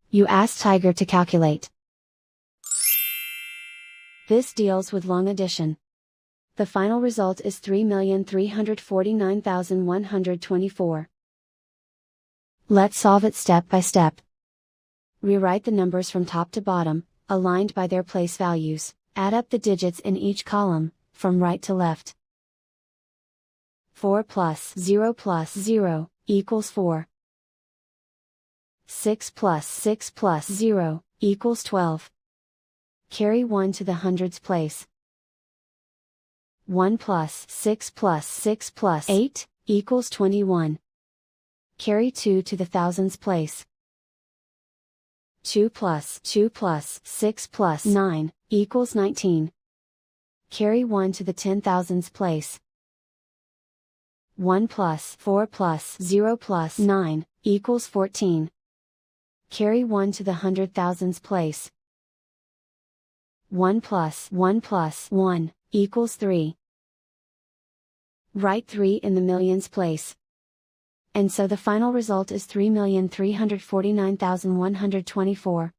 You ask Tiger to calculate. This deals with long addition. The final result is 3,349,124. Let's solve it step by step. Rewrite the numbers from top to bottom, aligned by their place values. Add up the digits in each column, from right to left. 4 plus 0 equals 4. 6 plus 0 equals 12. Carry 1 to the hundreds place. 1 plus 6 plus 8 equals 21. Carry 2 to the thousands place. 2 plus 6 plus 9 equals 19. Carry 1 to the 10,000s place. 1 plus 4 plus 0 plus 9 equals 14. Carry 1 to the 100,000s place. 1 plus 1 equals 3. Write 3 in the millions place. And so the final result is 3,349,124.